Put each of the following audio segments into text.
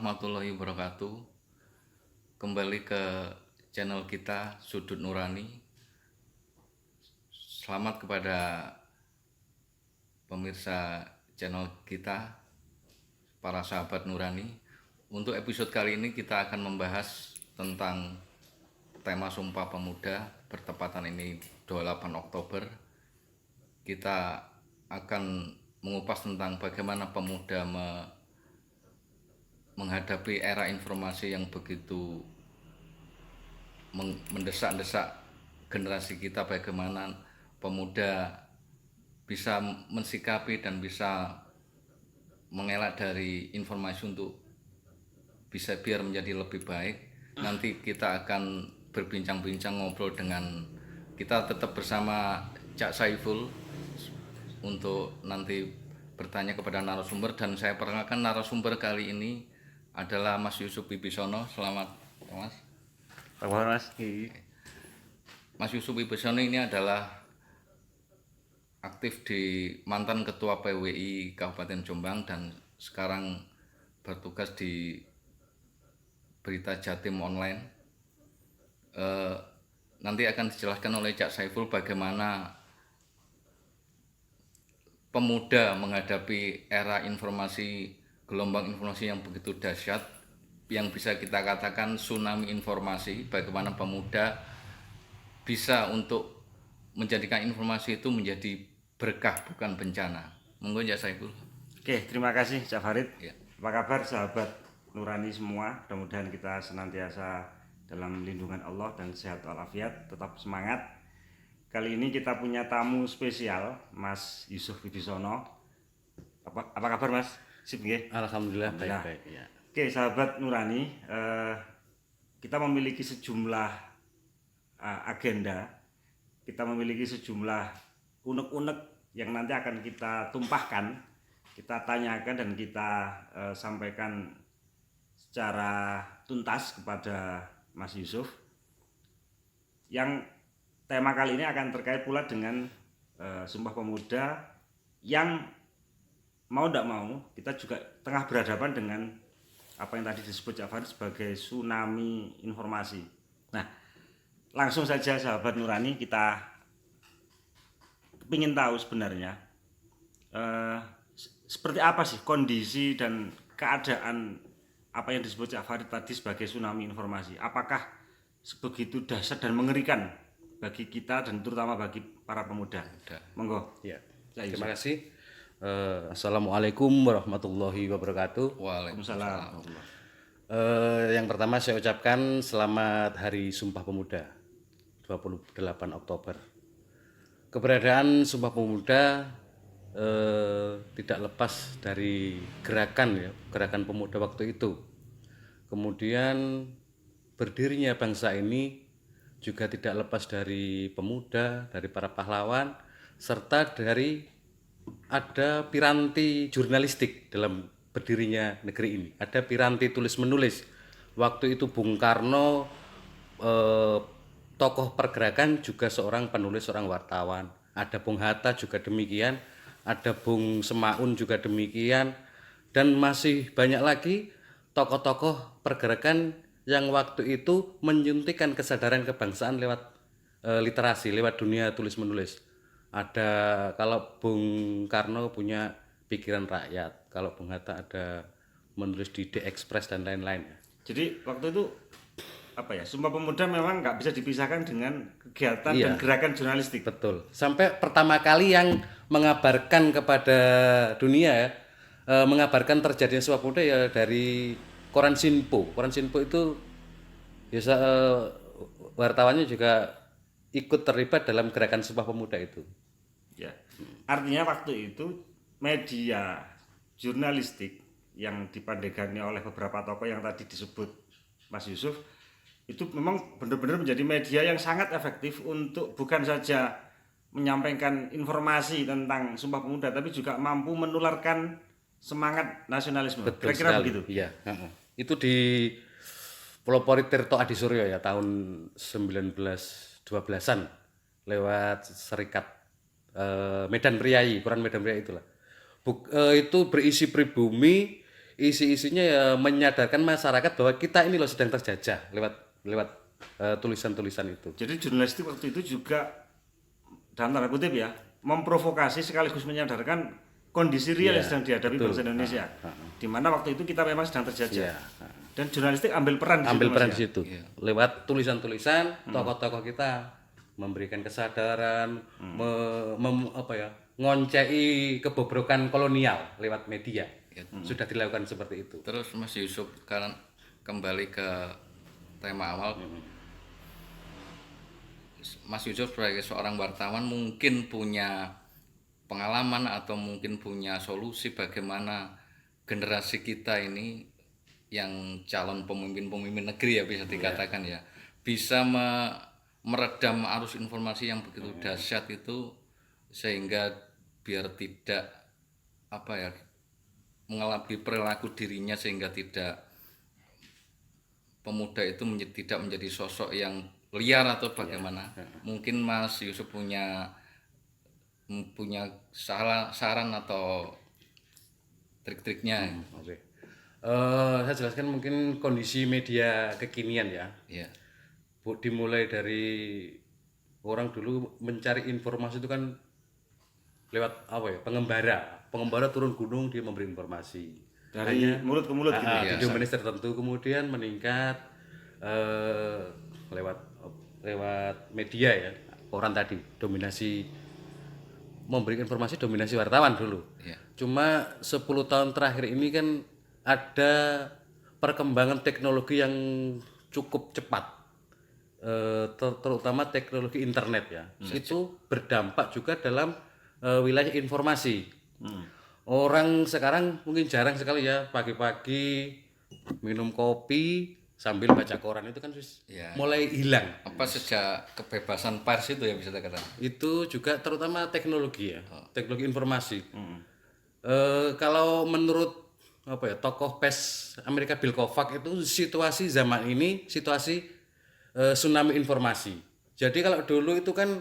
warahmatullahi wabarakatuh. Kembali ke channel kita Sudut Nurani. Selamat kepada pemirsa channel kita, para sahabat Nurani. Untuk episode kali ini kita akan membahas tentang tema Sumpah Pemuda. Bertepatan ini 28 Oktober. Kita akan mengupas tentang bagaimana pemuda menghadapi era informasi yang begitu mendesak-desak generasi kita, bagaimana pemuda bisa mensikapi dan bisa mengelak dari informasi untuk bisa biar menjadi lebih baik. Nanti kita akan berbincang-bincang, ngobrol dengan, kita tetap bersama Cak Saiful untuk nanti bertanya kepada narasumber, dan saya perkenalkan narasumber kali ini adalah Mas Yusuf Wibisono. Selamat Mas. Selamat Mas. Mas Yusuf Wibisono ini adalah aktif di mantan Ketua PWI Kabupaten Jombang dan sekarang bertugas di Berita Jatim Online. Nanti akan dijelaskan oleh Cak Saiful bagaimana pemuda menghadapi era informasi, gelombang informasi yang begitu dahsyat, yang bisa kita katakan tsunami informasi. Bagaimana pemuda bisa untuk menjadikan informasi itu menjadi berkah, bukan bencana. Monggo Cak Saiful. Oke, terima kasih Cak Farid. Ya. Apa kabar sahabat Nurani semua? Mudah-mudahan kita senantiasa dalam lindungan Allah dan sehat walafiat, tetap semangat. Kali ini kita punya tamu spesial, Mas Yusuf Wibisono. Apa kabar Mas? Sip nggih? Alhamdulillah baik-baik ya. Oke, sahabat Nurani, kita memiliki sejumlah agenda. Kita memiliki sejumlah unek-unek yang nanti akan kita tumpahkan, kita tanyakan dan kita sampaikan secara tuntas kepada Mas Yusuf. Yang tema kali ini akan terkait pula dengan Sumpah Pemuda yang mau tidak mau kita juga tengah berhadapan dengan apa yang tadi disebut Cak Farid sebagai tsunami informasi. Nah, langsung saja sahabat Nurani, kita ingin tahu sebenarnya seperti apa sih kondisi dan keadaan apa yang disebut Cak Farid tadi sebagai tsunami informasi. Apakah sebegitu dahsyat dan mengerikan bagi kita dan terutama bagi para pemuda? Monggo. Ya. Cak Yusuf. Terima kasih. Assalamualaikum warahmatullahi wabarakatuh. Waalaikumsalam. Yang pertama saya ucapkan selamat Hari Sumpah Pemuda 28 Oktober. Keberadaan Sumpah Pemuda tidak lepas dari gerakan pemuda waktu itu. Kemudian berdirinya bangsa ini juga tidak lepas dari pemuda, dari para pahlawan, serta dari ada piranti jurnalistik dalam berdirinya negeri ini. Ada piranti tulis-menulis. Waktu itu Bung Karno, tokoh pergerakan, juga seorang penulis, seorang wartawan. Ada Bung Hatta juga demikian. Ada Bung Semaun juga demikian. Dan masih banyak lagi tokoh-tokoh pergerakan yang waktu itu menyuntikkan kesadaran kebangsaan lewat literasi, lewat dunia tulis-menulis. Ada, kalau Bung Karno punya pikiran rakyat, kalau Bung Hatta ada menulis di The Express dan lain-lain. Jadi waktu itu apa ya, Sumpah Pemuda memang nggak bisa dipisahkan dengan kegiatan Iya. dan gerakan jurnalistik. Betul. Sampai pertama kali yang mengabarkan kepada dunia mengabarkan terjadinya Sumpah Pemuda ya dari koran Sinpo. Koran Sinpo itu ya wartawannya juga ikut terlibat dalam gerakan Sumpah Pemuda itu. Ya. Artinya waktu itu media jurnalistik yang dipandegani oleh beberapa tokoh yang tadi disebut Mas Yusuf itu memang benar-benar menjadi media yang sangat efektif untuk bukan saja menyampaikan informasi tentang Sumpah Pemuda, tapi juga mampu menularkan semangat nasionalisme. Betul Kira-kira sekali. begitu. Iya. Itu di pelopori Tirto Adisuryo ya tahun 1912-an lewat Serikat Medan Priayi, koran Medan Priayi itulah. Itu berisi pribumi isi-isinya ya menyadarkan masyarakat bahwa kita ini loh sedang terjajah lewat tulisan-tulisan itu. Jadi jurnalistik waktu itu juga dalam tanda kutip ya memprovokasi sekaligus menyadarkan kondisi real yang sedang dihadapi bangsa Indonesia. Di mana waktu itu kita memang sedang terjajah. Iya. Dan jurnalistik ambil peran di situ, Ambil Mas, peran ya? di situ. Lewat tulisan-tulisan tokoh-tokoh kita memberikan kesadaran, ngoncei kebobrokan kolonial lewat media. Sudah dilakukan seperti itu. Terus Mas Yusuf kan kembali ke tema awal. Mas Yusuf sebagai seorang wartawan mungkin punya pengalaman atau mungkin punya solusi bagaimana generasi kita ini yang calon pemimpin-pemimpin negeri ya bisa dikatakan ya bisa meredam arus informasi yang begitu dahsyat itu sehingga biar tidak mengalami perilaku dirinya sehingga tidak pemuda itu tidak menjadi sosok yang liar atau bagaimana. Mungkin Mas Yusuf punya saran atau trik-triknya. Oke. Saya jelaskan mungkin kondisi media kekinian ya. Ya. Dimulai dari orang dulu mencari informasi itu kan lewat pengembara turun gunung dia memberi informasi Dari mulut ke mulut gitu. di domain tertentu, kemudian meningkat lewat media ya, koran tadi dominasi memberi informasi, dominasi wartawan dulu. Ya. Cuma 10 tahun terakhir ini kan ada perkembangan teknologi yang cukup cepat, terutama teknologi internet ya. Itu berdampak juga dalam wilayah informasi. Orang sekarang mungkin jarang sekali ya pagi-pagi minum kopi sambil baca koran, itu kan mulai hilang. Apa sejak kebebasan pers itu ya bisa dikatakan. Itu juga terutama teknologi ya, teknologi informasi. Kalau menurut tokoh pers Amerika Bill Kovac itu situasi zaman ini situasi tsunami informasi. Jadi kalau dulu itu kan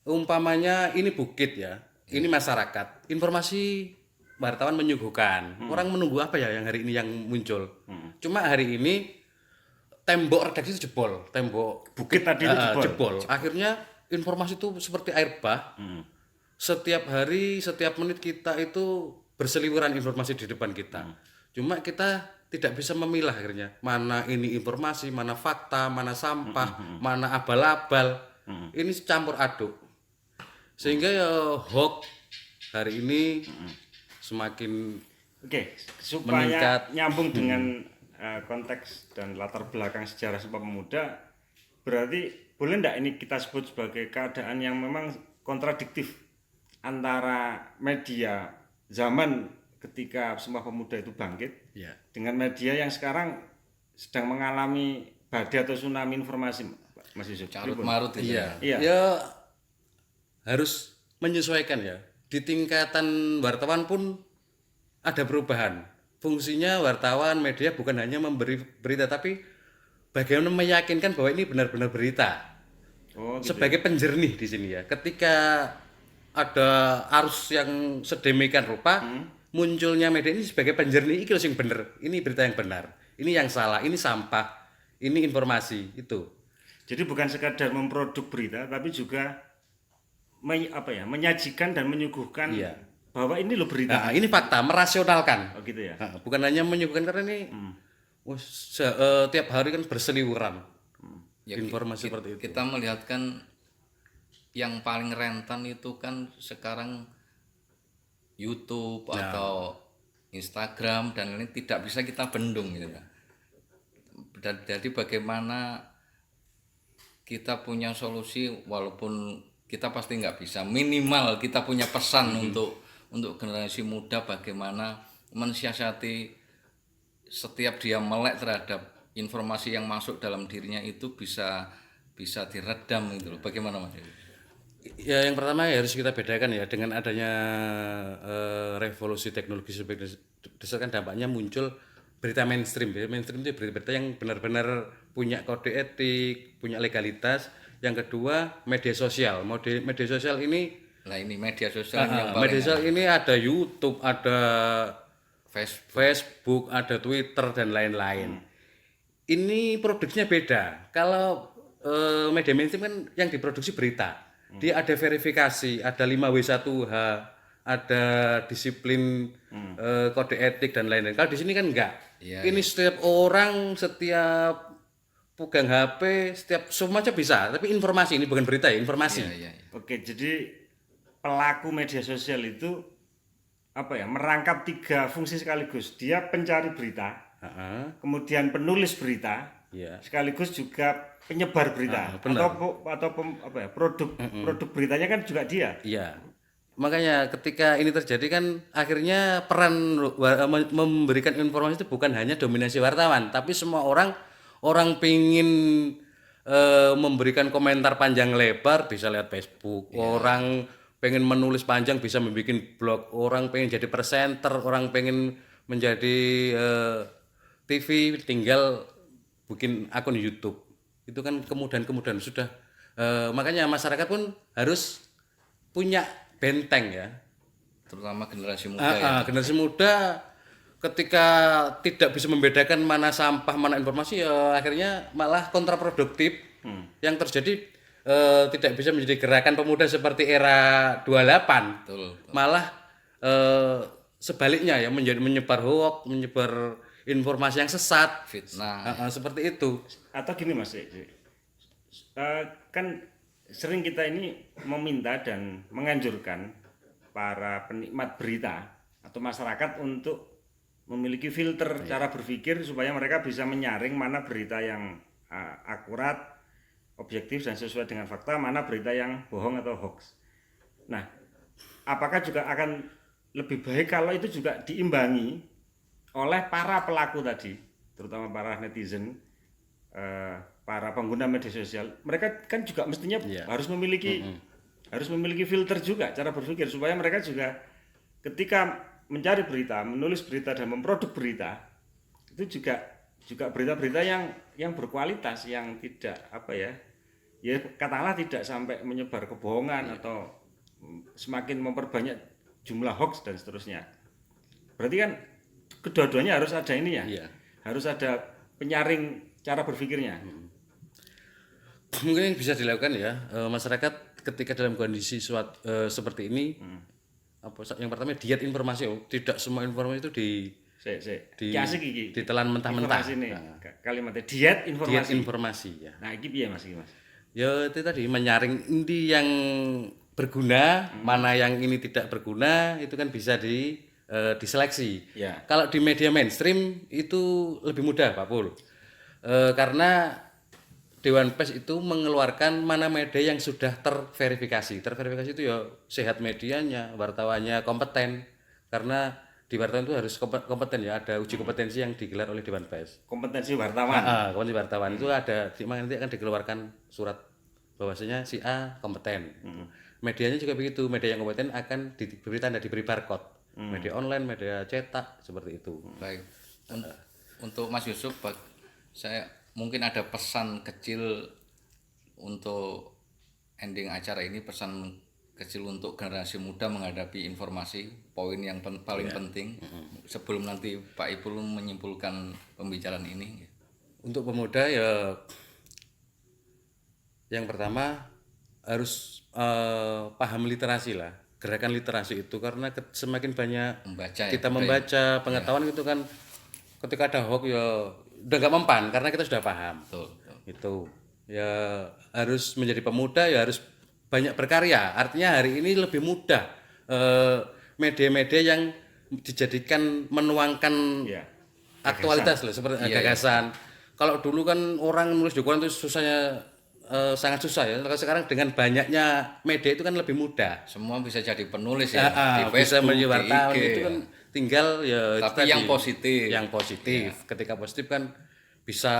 umpamanya ini bukit ya, ini masyarakat, informasi wartawan menyuguhkan. Orang menunggu apa ya yang hari ini yang muncul. Cuma hari ini tembok redaksi itu jebol, tembok Bukit tadi itu jebol. Akhirnya informasi itu seperti air bah. Setiap hari, setiap menit kita itu berseliweran informasi di depan kita. Cuma kita tidak bisa memilah akhirnya mana ini informasi, mana fakta, mana sampah, mana abal-abal. Ini campur aduk. Sehingga ya hoax hari ini semakin supaya meningkat. nyambung dengan konteks dan latar belakang sejarah Sumpah Pemuda, berarti boleh enggak ini kita sebut sebagai keadaan yang memang kontradiktif antara media zaman ketika Sumpah Pemuda itu bangkit dengan media yang sekarang sedang mengalami badai atau tsunami informasi, Mas Yusuf? Carut marut itu. Iya. Ya harus menyesuaikan ya. Di tingkatan wartawan pun ada perubahan. Fungsinya wartawan media bukan hanya memberi berita tapi bagaimana meyakinkan bahwa ini benar-benar berita. Sebagai penjernih di sini ya. Ketika ada arus yang sedemikian rupa, munculnya media ini sebagai penjernih, ini yang benar, ini berita yang benar, ini yang salah, ini sampah, ini informasi itu. Jadi bukan sekadar memproduk berita, tapi juga menyajikan dan menyuguhkan bahwa ini loh berita. Nah, ini fakta, merasionalkan. Oh gitu ya. Bukan hanya menyuguhkan karena ini tiap hari kan berseliweran informasi seperti itu. Kita melihatkan yang paling rentan itu kan sekarang YouTube atau Instagram dan ini tidak bisa kita bendung gitu kan. Jadi bagaimana kita punya solusi walaupun kita pasti nggak bisa, minimal kita punya pesan untuk generasi muda bagaimana mensiasati setiap dia melek terhadap informasi yang masuk dalam dirinya itu bisa diredam gitu loh. Bagaimana Mas? Ya yang pertama ya harus kita bedakan ya dengan adanya revolusi teknologi berdasarkan dampaknya muncul berita mainstream. Mainstream itu berita yang benar-benar punya kode etik, punya legalitas. Yang kedua media sosial. Media sosial ini media sosial yang media sosial ini ada YouTube, ada Facebook, ada Twitter dan lain-lain. Ini produksinya beda. Kalau media mainstream kan yang diproduksi berita. Dia ada verifikasi, ada 5W1H, ada disiplin kode etik dan lain-lain. Kalau di sini kan enggak. Ini setiap orang, setiap pegang HP, setiap semuanya bisa. Tapi informasi, ini bukan berita ya, informasi. Oke, jadi pelaku media sosial itu merangkap 3 fungsi sekaligus. Dia pencari berita, kemudian penulis berita, sekaligus juga penyebar berita, produk beritanya kan juga dia. Iya. Makanya ketika ini terjadi kan akhirnya peran memberikan informasi itu bukan hanya dominasi wartawan, tapi semua orang pengen memberikan komentar panjang lebar bisa lihat Facebook, orang pengen menulis panjang bisa membuat blog, orang pengen jadi presenter, orang pengen menjadi TV tinggal bikin akun YouTube. Itu kan kemudahan sudah makanya masyarakat pun harus punya benteng ya, terutama generasi muda generasi muda ketika tidak bisa membedakan mana sampah mana informasi ya akhirnya malah kontraproduktif. Yang terjadi tidak bisa menjadi gerakan pemuda seperti era 28. Betul. Malah sebaliknya ya menyebar hoax, menyebar informasi yang sesat, fitnah, seperti itu. Atau gini Mas, kan sering kita ini meminta dan menganjurkan para penikmat berita atau masyarakat untuk memiliki filter cara berpikir supaya mereka bisa menyaring mana berita yang akurat, objektif dan sesuai dengan fakta, mana berita yang bohong atau hoax. Nah, apakah juga akan lebih baik kalau itu juga diimbangi oleh para pelaku tadi, terutama para netizen, para pengguna media sosial? Mereka kan juga mestinya harus memiliki filter juga cara berpikir supaya mereka juga ketika mencari berita, menulis berita dan memproduk berita itu juga berita-berita yang berkualitas, yang tidak katakanlah tidak sampai menyebar kebohongan atau semakin memperbanyak jumlah hoax dan seterusnya. Berarti kan kedua-duanya harus ada ini ya, harus ada penyaring cara berpikirnya. Mungkin bisa dilakukan ya, masyarakat ketika dalam kondisi seperti ini, yang pertama diet informasi, tidak semua informasi itu ditelan mentah-mentah. Kalimatnya diet informasi ya. Nah, ini piye Mas? Ya itu tadi menyaring inti yang berguna, mana yang ini tidak berguna, itu kan bisa diseleksi. Kalau di media mainstream itu lebih mudah Pak Pul, karena Dewan Pers itu mengeluarkan mana media yang sudah terverifikasi. Terverifikasi itu ya sehat medianya, wartawannya kompeten. Karena di wartawan itu harus kompeten ya, ada uji kompetensi yang digelar oleh Dewan Pers. Kompetensi wartawan. Kompetensi wartawan itu ada, nanti akan dikeluarkan surat bahwasanya si A kompeten. Medianya juga begitu, media yang kompeten akan diberi tanda, diberi barcode. Media online, media cetak, seperti itu. Baik. Untuk Mas Yusuf, saya mungkin ada pesan kecil untuk ending acara ini, pesan kecil untuk generasi muda menghadapi informasi, poin yang paling penting sebelum nanti Pak Ipul menyimpulkan pembicaraan ini. Untuk pemuda ya yang pertama harus paham literasi lah, gerakan literasi itu, karena semakin banyak kita membaca pengetahuan itu kan ketika ada hoax ya udah gak mempan karena kita sudah paham. Betul. Itu ya harus menjadi pemuda ya harus banyak berkarya. Artinya hari ini lebih mudah media-media yang dijadikan menuangkan aktualitas loh, seperti gagasan. Kalau dulu kan orang nulis di koran itu susahnya sangat susah ya. Kalau sekarang dengan banyaknya media itu kan lebih mudah. Semua bisa jadi penulis ya. Di bisa Facebook, menjadi wartawan di IG, itu kan tinggal ya. Tapi yang positif. Yang positif. Ketika positif kan bisa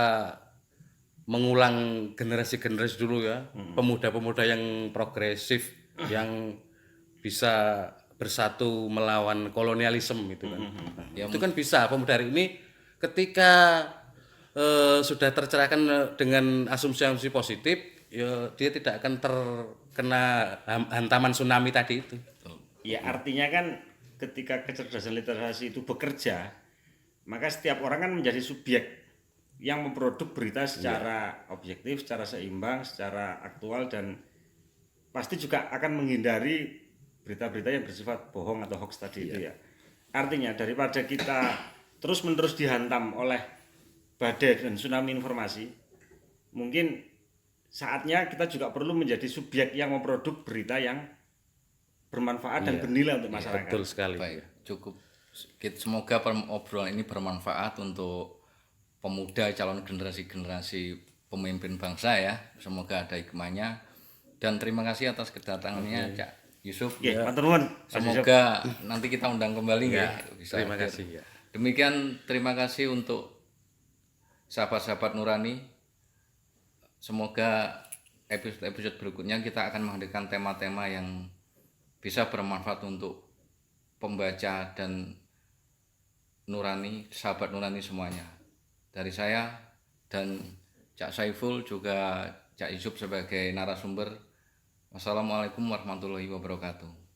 mengulang generasi-generasi dulu ya. Pemuda-pemuda yang progresif, yang bisa bersatu melawan kolonialisme itu kan. Itu kan bisa. Pemuda hari ini ketika sudah tercerahkan dengan asumsi-asumsi positif, ya dia tidak akan terkena hantaman tsunami tadi itu. Ya artinya kan ketika kecerdasan literasi itu bekerja, maka setiap orang kan menjadi subjek yang memproduk berita secara objektif, secara seimbang, secara aktual, dan pasti juga akan menghindari berita-berita yang bersifat bohong atau hoax tadi itu ya. Artinya daripada kita terus-menerus dihantam oleh badai dan tsunami informasi, mungkin saatnya kita juga perlu menjadi subjek yang memproduk berita yang bermanfaat dan bernilai untuk masyarakat. Betul sekali. Baik, cukup. Semoga obrolan ini bermanfaat untuk pemuda, calon generasi-generasi pemimpin bangsa ya. Semoga ada hikmahnya. Dan terima kasih atas kedatangannya Cak Yusuf. Matur nuwun. Semoga nanti kita undang kembali ya. Bisa Terima hadir. kasih ya. Demikian, terima kasih untuk sahabat-sahabat Nurani. Semoga episode berikutnya kita akan menghadirkan tema-tema yang bisa bermanfaat untuk pembaca dan Nurani, sahabat Nurani semuanya. Dari saya dan Cak Saiful, juga Cak Yusuf sebagai narasumber. Wassalamualaikum warahmatullahi wabarakatuh.